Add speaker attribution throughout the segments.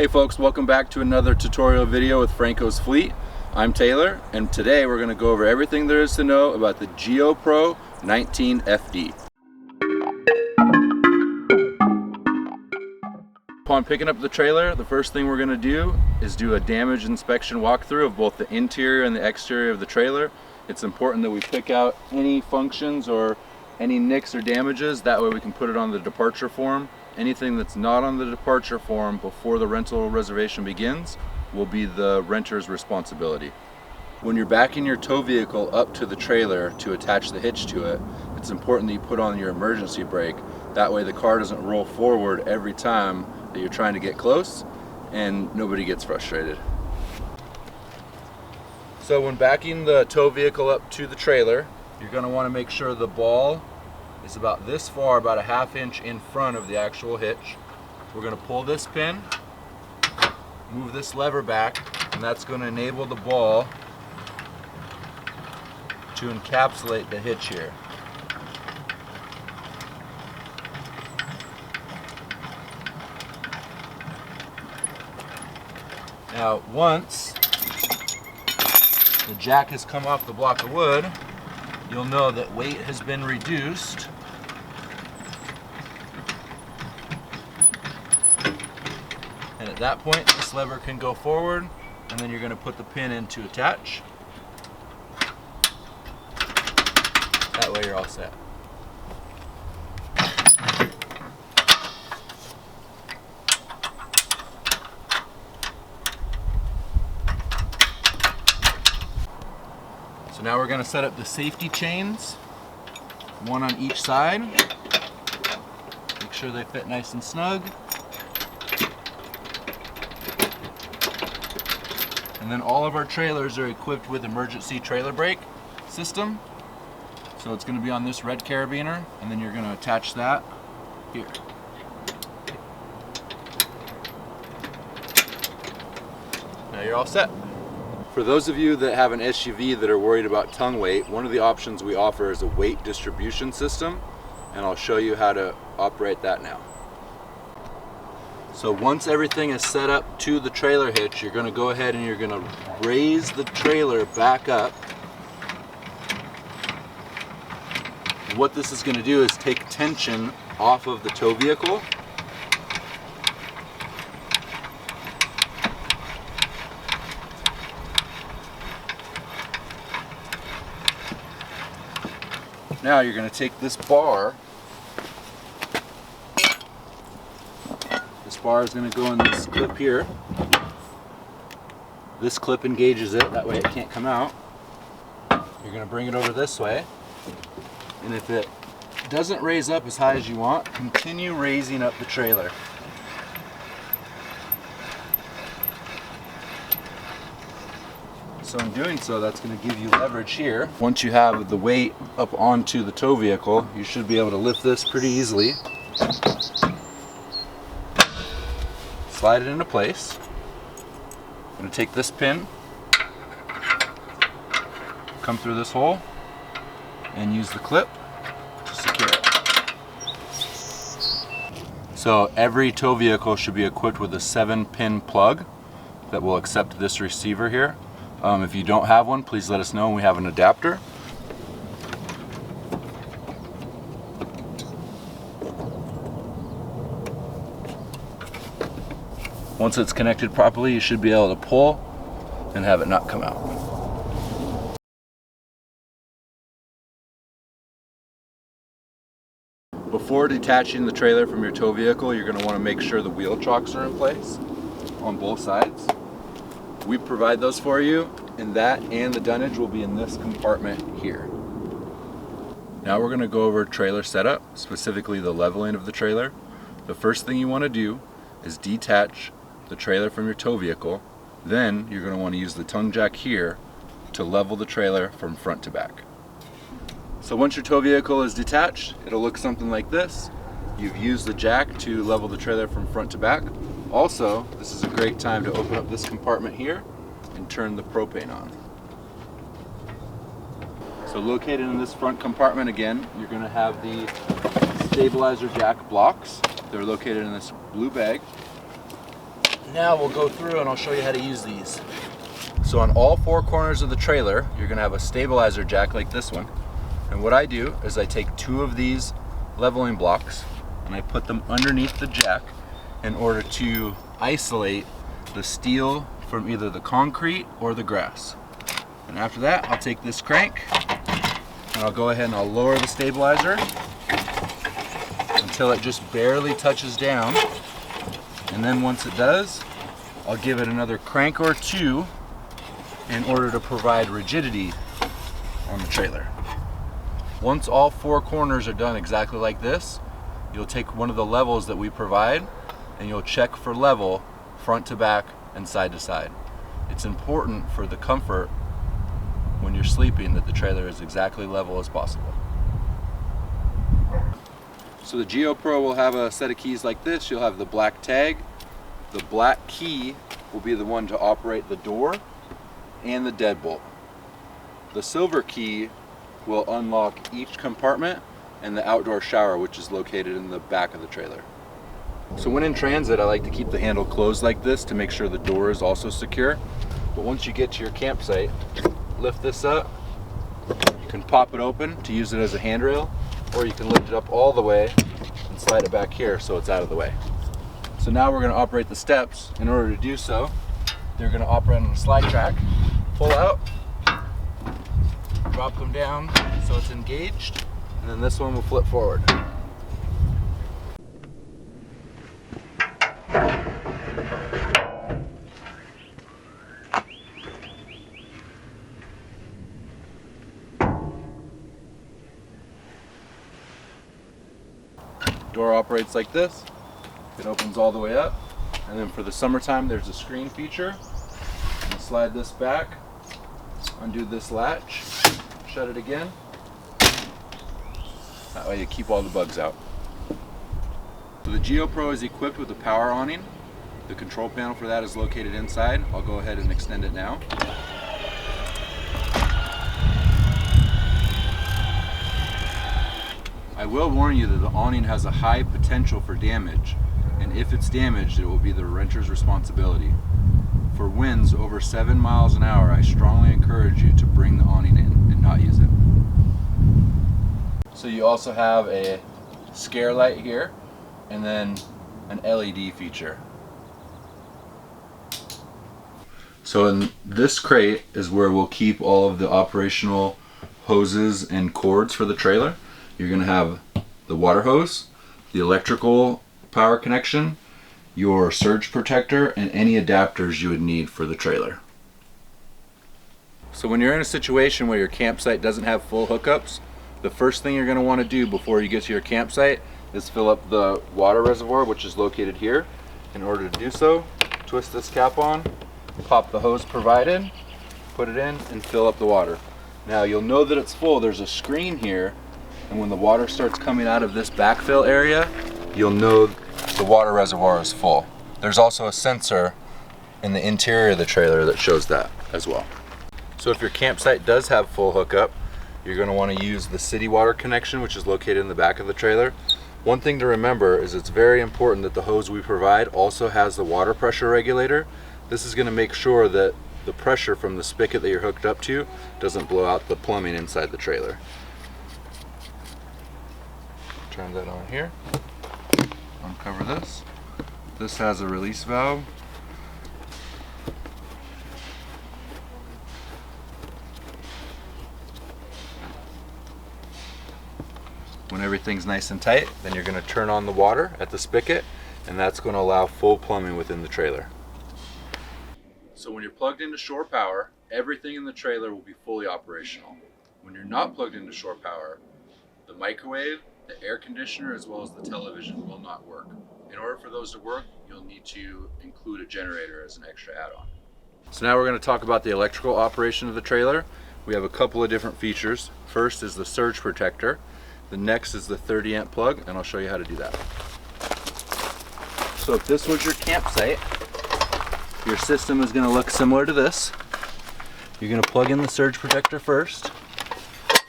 Speaker 1: Hey folks, welcome back to another tutorial video with Franco's Fleet. I'm Taylor, and today we're going to go over everything there is to know about the Geopro 19 FD. Upon picking up the trailer, the first thing we're going to do is do a damage inspection walkthrough of both the interior and the exterior of the trailer. It's important that we pick out any functions or any nicks or damages, that way we can put it on the departure form. Anything that's not on the departure form before the rental reservation begins will be the renter's responsibility. When you're backing your tow vehicle up to the trailer to attach the hitch to it, it's important that you put on your emergency brake. That way the car doesn't roll forward every time that you're trying to get close and nobody gets frustrated. So when backing the tow vehicle up to the trailer, you're going to want to make sure the ball is about this far, about a ½ inch in front of the actual hitch. We're going to pull this pin, move this lever back, and that's going to enable the ball to encapsulate the hitch here. Now once the jack has come off the block of wood, you'll know that weight has been reduced. And at that point, this lever can go forward, and then you're going to put the pin in to attach. That way you're all set. So now we're going to set up the safety chains, one on each side. Make sure they fit nice and snug. And then all of our trailers are equipped with emergency trailer brake system. So it's going to be on this red carabiner, and then you're going to attach that here. Now you're all set. For those of you that have an SUV that are worried about tongue weight, one of the options we offer is a weight distribution system, and I'll show you how to operate that now. So once everything is set up to the trailer hitch, you're going to go ahead and you're going to raise the trailer back up. What this is going to do is take tension off of the tow vehicle. Now you're going to take this bar. This bar is going to go in this clip here. This clip engages it, that way it can't come out. You're going to bring it over this way. And if it doesn't raise up as high as you want, continue raising up the trailer. So in doing so, that's going to give you leverage here. Once you have the weight up onto the tow vehicle, you should be able to lift this pretty easily. Slide it into place. I'm going to take this pin, come through this hole, and use the clip to secure it. So every tow vehicle should be equipped with a 7-pin plug that will accept this receiver here. If you don't have one, please let us know, and we have an adapter. Once it's connected properly, you should be able to pull and have it not come out. Before detaching the trailer from your tow vehicle, you're going to want to make sure the wheel chocks are in place on both sides. We provide those for you, and that and the dunnage will be in this compartment here. Now we're going to go over trailer setup, specifically the leveling of the trailer. The first thing you want to do is detach the trailer from your tow vehicle. Then you're going to want to use the tongue jack here to level the trailer from front to back. So once your tow vehicle is detached, it'll look something like this. You've used the jack to level the trailer from front to back. Also, this is a great time to open up this compartment here and turn the propane on. So located in this front compartment again, you're going to have the stabilizer jack blocks. They're located in this blue bag. Now we'll go through and I'll show you how to use these. So on all four corners of the trailer, you're gonna have a stabilizer jack like this one. And what I do is I take two of these leveling blocks and I put them underneath the jack in order to isolate the steel from either the concrete or the grass. And after that, I'll take this crank and I'll go ahead and I'll lower the stabilizer until it just barely touches down. And then once it does, I'll give it another crank or two in order to provide rigidity on the trailer. Once all four corners are done exactly like this, you'll take one of the levels that we provide and you'll check for level front to back and side to side. It's important for the comfort when you're sleeping that the trailer is exactly level as possible. So the Geopro will have a set of keys like this. You'll have the black tag. The black key will be the one to operate the door and the deadbolt. The silver key will unlock each compartment and the outdoor shower, which is located in the back of the trailer. So when in transit, I like to keep the handle closed like this to make sure the door is also secure. But once you get to your campsite, lift this up. You can pop it open to use it as a handrail, or you can lift it up all the way and slide it back here so it's out of the way. So now we're going to operate the steps. In order to do so, they're going to operate on a slide track. Pull out, drop them down so it's engaged, and then this one will flip forward. Door operates like this. It opens all the way up, and then for the summertime there's a screen feature. I'm gonna slide this back, undo this latch, shut it again. That way you keep all the bugs out. So the Geopro is equipped with a power awning. The control panel for that is located inside. I'll go ahead and extend it now. I will warn you that the awning has a high potential for damage, and if it's damaged, it will be the renter's responsibility. For winds over 7 miles an hour, I strongly encourage you to bring the awning in and not use it. So you also have a scare light here, and then an LED feature. So in this crate is where we'll keep all of the operational hoses and cords for the trailer. You're going to have the water hose, the electrical power connection, your surge protector, and any adapters you would need for the trailer. So when you're in a situation where your campsite doesn't have full hookups, the first thing you're going to want to do before you get to your campsite is fill up the water reservoir, which is located here. In order to do so, twist this cap on, pop the hose provided, put it in, and fill up the water. Now you'll know that it's full. There's a screen here, and when the water starts coming out of this backfill area, you'll know the water reservoir is full. There's also a sensor in the interior of the trailer that shows that as well. So if your campsite does have full hookup, you're going to want to use the city water connection, which is located in the back of the trailer. One thing to remember is it's very important that the hose we provide also has the water pressure regulator. This is going to make sure that the pressure from the spigot that you're hooked up to doesn't blow out the plumbing inside the trailer. Turn that on here. Uncover this. This has a release valve. When everything's nice and tight, then you're going to turn on the water at the spigot, and that's going to allow full plumbing within the trailer. So when you're plugged into shore power, everything in the trailer will be fully operational. When you're not plugged into shore power, the microwave, the air conditioner, as well as the television will not work. In order for those to work, you'll need to include a generator as an extra add-on. So now we're going to talk about the electrical operation of the trailer. We have a couple of different features. First is the surge protector. The next is the 30 amp plug, and I'll show you how to do that. So if this was your campsite, your system is going to look similar to this. You're going to plug in the surge protector first.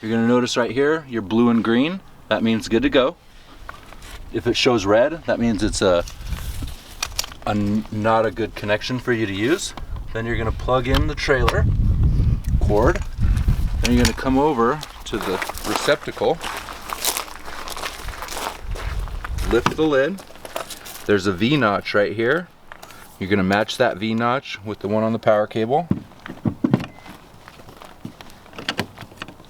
Speaker 1: You're going to notice right here, your blue and green. That means good to go. If it shows red, that means it's a not a good connection for you to use, then you're gonna plug in the trailer cord. Then you're gonna come over to the receptacle, lift the lid. There's a V-notch right here. You're gonna match that V-notch with the one on the power cable.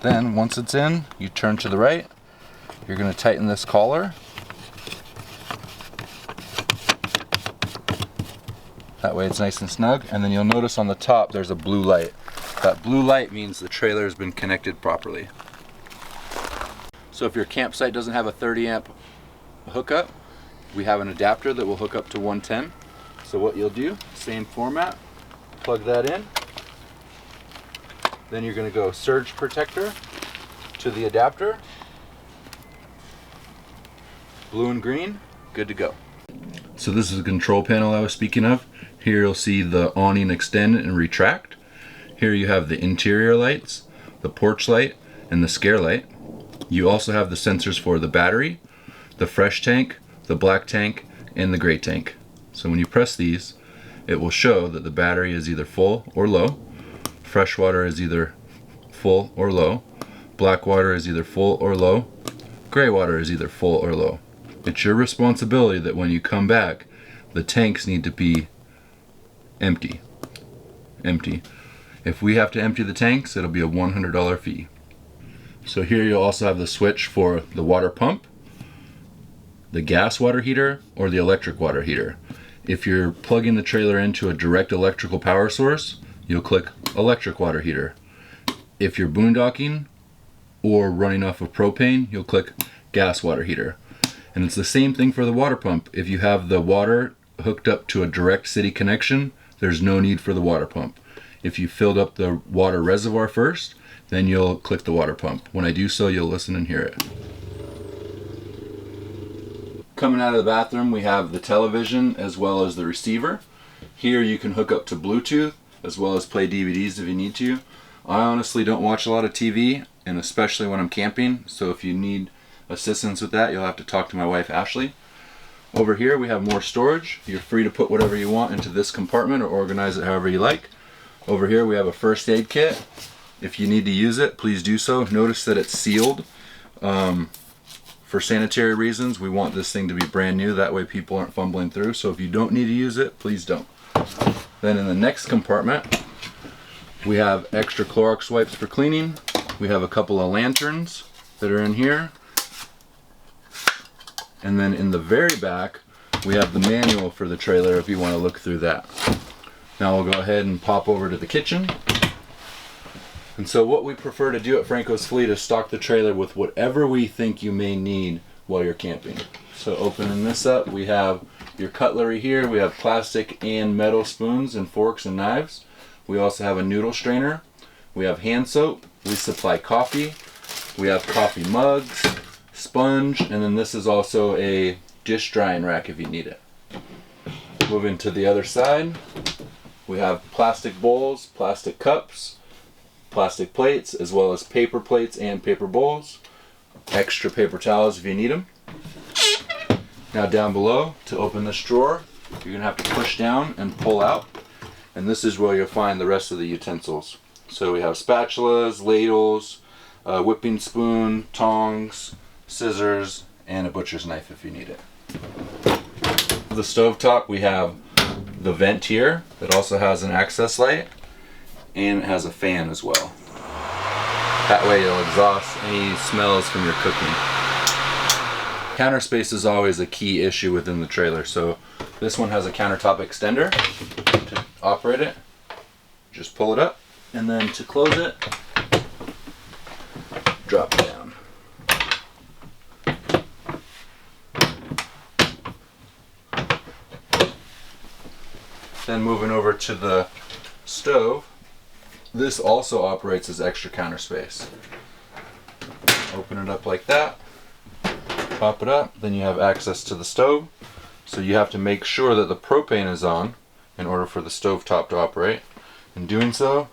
Speaker 1: Then once it's in, you turn to the right. You're gonna tighten this collar. That way it's nice and snug. And then you'll notice on the top there's a blue light. That blue light means the trailer has been connected properly. So if your campsite doesn't have a 30 amp hookup, we have an adapter that will hook up to 110. So what you'll do, same format, plug that in. Then you're going to go surge protector to the adapter. Blue and green, good to go. So this is the control panel I was speaking of. Here you'll see the awning extend and retract. Here you have the interior lights, the porch light, and the scare light. You also have the sensors for the battery, the fresh tank, the black tank, and the gray tank. So when you press these, it will show that the battery is either full or low, fresh water is either full or low, black water is either full or low, gray water is either full or low. It's your responsibility that when you come back, the tanks need to be empty. If we have to empty the tanks, it'll be a $100 fee. So here you'll also have the switch for the water pump, the gas water heater, or the electric water heater. If you're plugging the trailer into a direct electrical power source, you'll click electric water heater. If you're boondocking or running off of propane, you'll click gas water heater. And it's the same thing for the water pump. If you have the water hooked up to a direct city connection, there's no need for the water pump. If you filled up the water reservoir first, then you'll click the water pump. When I do so, you'll listen and hear it. Coming out of the bathroom, we have the television as well as the receiver. Here you can hook up to Bluetooth as well as play DVDs if you need to. I honestly don't watch a lot of TV, and especially when I'm camping, so if you need assistance with that, you'll have to talk to my wife Ashley. Over here we have more storage. You're free to put whatever you want into this compartment or organize it however you like. Over here we have a first aid kit. If you need to use it, please do so. Notice that it's sealed. For sanitary reasons, we want this thing to be brand new, that way people aren't fumbling through. So if you don't need to use it, please don't. Then in the next compartment, we have extra Clorox wipes for cleaning. We have a couple of lanterns that are in here. And then in the very back, we have the manual for the trailer if you want to look through that. Now we'll go ahead and pop over to the kitchen. And so what we prefer to do at Franco's Fleet is stock the trailer with whatever we think you may need while you're camping. So opening this up, we have your cutlery here. We have plastic and metal spoons and forks and knives. We also have a noodle strainer. We have hand soap. We supply coffee. We have coffee mugs, sponge, and then this is also a dish drying rack if you need it. Moving to the other side, we have plastic bowls, plastic cups, plastic plates, as well as paper plates and paper bowls. Extra paper towels if you need them. Now down below, to open this drawer, you're going to have to push down and pull out. And this is where you'll find the rest of the utensils. So we have spatulas, ladles, a whipping spoon, tongs, scissors, and a butcher's knife if you need it. The stovetop, we have the vent here that also has an access light, and it has a fan as well. That way it'll exhaust any smells from your cooking. Counter space is always a key issue within the trailer, so this one has a countertop extender. To operate it, just pull it up, and then to close it, drop it down. Then moving over to the stove, this also operates as extra counter space. Open it up like that, pop it up, then you have access to the stove. So you have to make sure that the propane is on in order for the stovetop to operate. In doing so,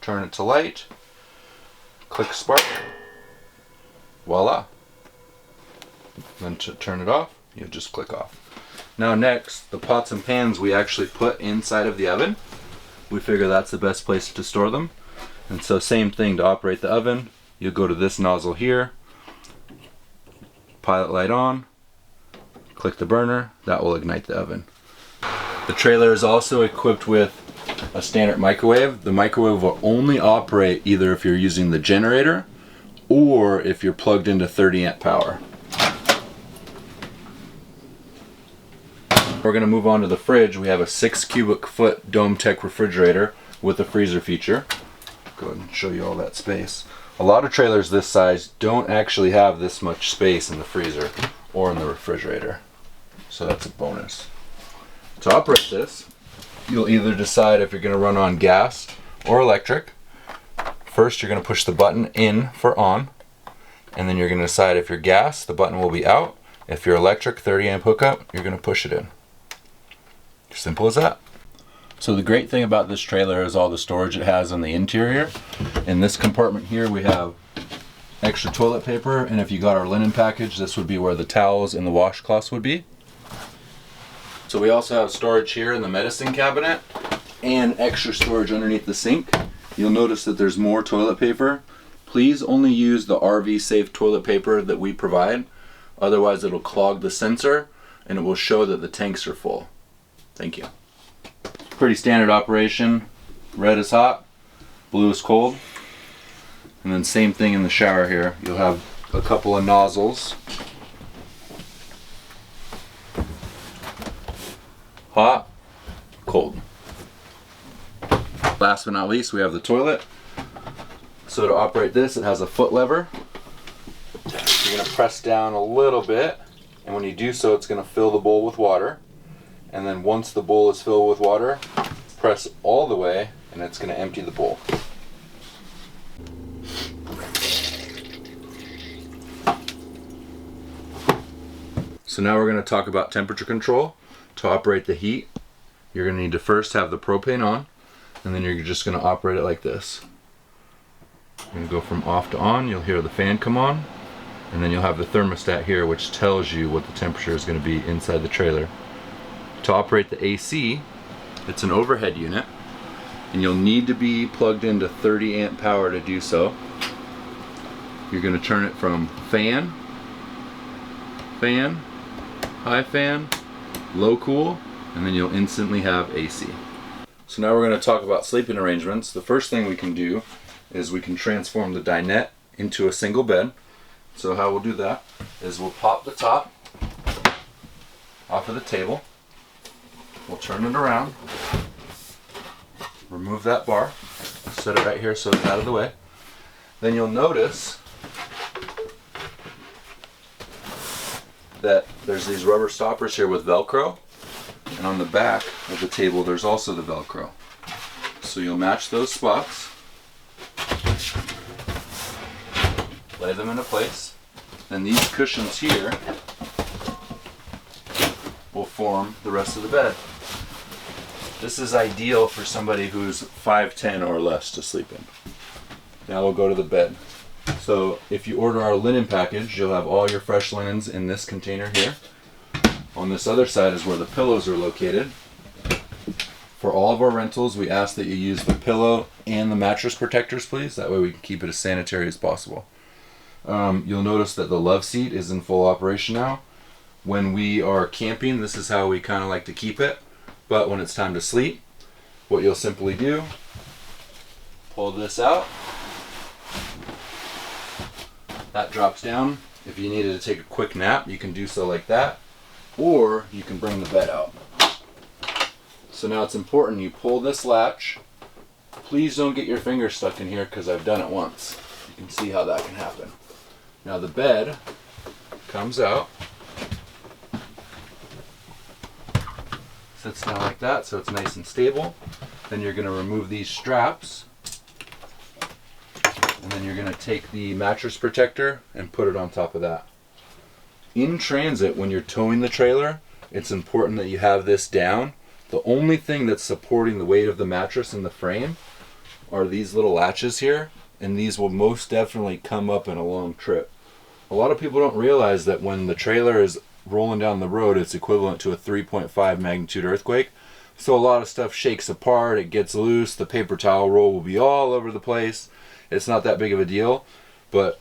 Speaker 1: turn it to light, click spark, voila. Then to turn it off, you just click off. Now next, the pots and pans we actually put inside of the oven. We figure that's the best place to store them. And so same thing, to operate the oven, you'll go to this nozzle here, pilot light on, click the burner, that will ignite the oven. The trailer is also equipped with a standard microwave. The microwave will only operate either if you're using the generator or if you're plugged into 30 amp power. We're going to move on to the fridge. We have a 6 cubic foot Dome Tech refrigerator with a freezer feature. Go ahead and show you all that space. A lot of trailers this size don't actually have this much space in the freezer or in the refrigerator, so that's a bonus. To operate this, you'll either decide if you're going to run on gas or electric. First, you're going to push the button in for on, and then you're going to decide if you're gas, the button will be out. If you're electric, 30 amp hookup, you're going to push it in. Simple as that. So the great thing about this trailer is all the storage it has on the interior. In this compartment here we have extra toilet paper, and if you got our linen package, this would be where the towels and the washcloths would be. So we also have storage here in the medicine cabinet and extra storage underneath the sink. You'll notice that there's more toilet paper. Please only use the RV safe toilet paper that we provide, otherwise it'll clog the sensor and it will show that the tanks are full. Thank you. Pretty standard operation. Red is hot, blue is cold. And then same thing in the shower here. You'll have a couple of nozzles. Hot, cold. Last but not least, we have the toilet. So to operate this, it has a foot lever. You're gonna press down a little bit, and when you do so, it's gonna fill the bowl with water. And then once the bowl is filled with water, press all the way and it's going to empty the bowl. So now we're going to talk about temperature control. To operate the heat, you're going to need to first have the propane on, and then you're just going to operate it like this. You're going to go from off to on, you'll hear the fan come on, and then you'll have the thermostat here which tells you what the temperature is going to be inside the trailer. To operate the AC, it's an overhead unit, and you'll need to be plugged into 30 amp power to do so. You're going to turn it from fan, fan, high fan, low cool, and then you'll instantly have AC. So now we're going to talk about sleeping arrangements. The first thing we can do is we can transform the dinette into a single bed. So how we'll do that is we'll pop the top off of the table. We'll turn it around, remove that bar, set it right here so it's out of the way. Then you'll notice that there's these rubber stoppers here with Velcro, and on the back of the table there's also the Velcro. So you'll match those spots, lay them into place, then these cushions here will form the rest of the bed. This is ideal for somebody who's 5'10" or less to sleep in. Now we'll go to the bed. So if you order our linen package, you'll have all your fresh linens in this container here. On this other side is where the pillows are located. For all of our rentals, we ask that you use the pillow and the mattress protectors, please. That way we can keep it as sanitary as possible. You'll notice that the love seat is in full operation now. When we are camping, this is how we kind of like to keep it. But when it's time to sleep, what you'll simply do, pull this out. That drops down. If you needed to take a quick nap, you can do so like that. Or you can bring the bed out. So now it's important you pull this latch. Please don't get your finger stuck in here because I've done it once. You can see how that can happen. Now the bed comes out. Sits down like that so it's nice and stable. Then you're going to remove these straps, and then you're going to take the mattress protector and put it on top of that. In transit, when you're towing the trailer, it's important that you have this down. The only thing that's supporting the weight of the mattress in the frame are these little latches here, and these will most definitely come up in a long trip. A lot of people don't realize that when the trailer is rolling down the road, it's equivalent to a 3.5 magnitude earthquake. So a lot of stuff shakes apart, it gets loose, the paper towel roll will be all over the place. It's not that big of a deal, but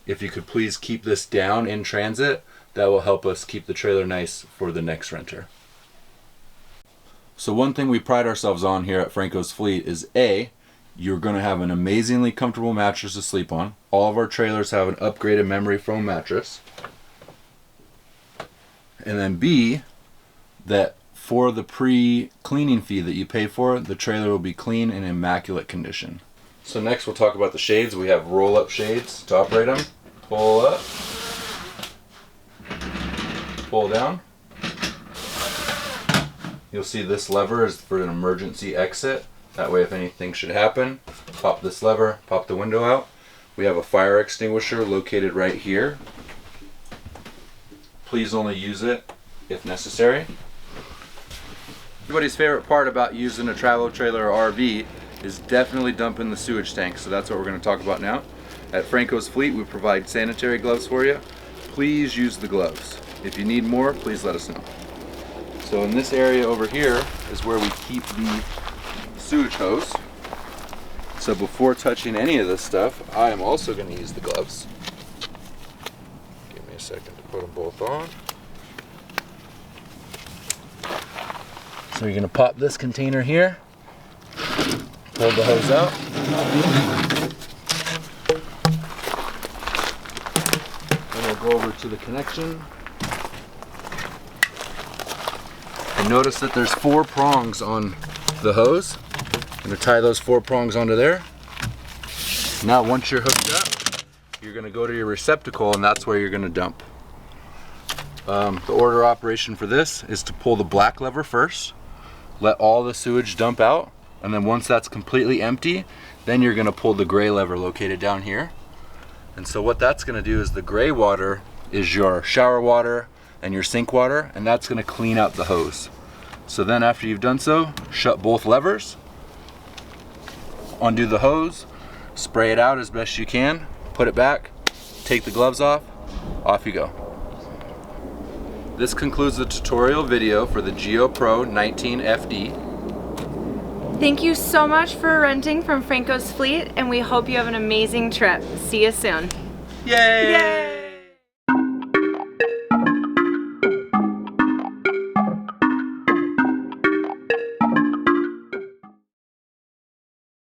Speaker 1: if you could please keep this down in transit, that will help us keep the trailer nice for the next renter. So one thing we pride ourselves on here at Franco's Fleet is A, you're going to have an amazingly comfortable mattress to sleep on. All of our trailers have an upgraded memory foam mattress. And then B, that for the pre-cleaning fee that you pay for, the trailer will be clean and immaculate condition. So next we'll talk about the shades. We have roll-up shades to operate them. Pull up, pull down. You'll see this lever is for an emergency exit. That way if anything should happen, pop this lever, pop the window out. We have a fire extinguisher located right here. Please only use it if necessary. Everybody's favorite part about using a travel trailer or RV is definitely dumping the sewage tank, so that's what we're going to talk about now. At Franco's Fleet, we provide sanitary gloves for you. Please use the gloves. If you need more, please let us know. So in this area over here is where we keep the sewage hose. So before touching any of this stuff, I am also going to use the gloves. Give me a second to put them both on. So you're going to pop this container here, pull the hose out, and we'll go over to the connection. And notice that there's 4 prongs on the hose. I'm going to tie those 4 prongs onto there. Now once you're hooked up, you're going to go to your receptacle and that's where you're going to dump. The order operation for this is to pull the black lever first. Let all the sewage dump out, and then once that's completely empty, then you're going to pull the gray lever located down here. And so what that's going to do is the gray water is your shower water and your sink water, and that's going to clean out the hose. So then after you've done so, shut both levers, undo the hose, spray it out as best you can, put it back, take the gloves off you go. This concludes the tutorial video for the Geopro 19 FD.
Speaker 2: Thank you so much for renting from Franco's Fleet, and we hope you have an amazing trip. See you soon.
Speaker 1: Yay!
Speaker 2: Yay!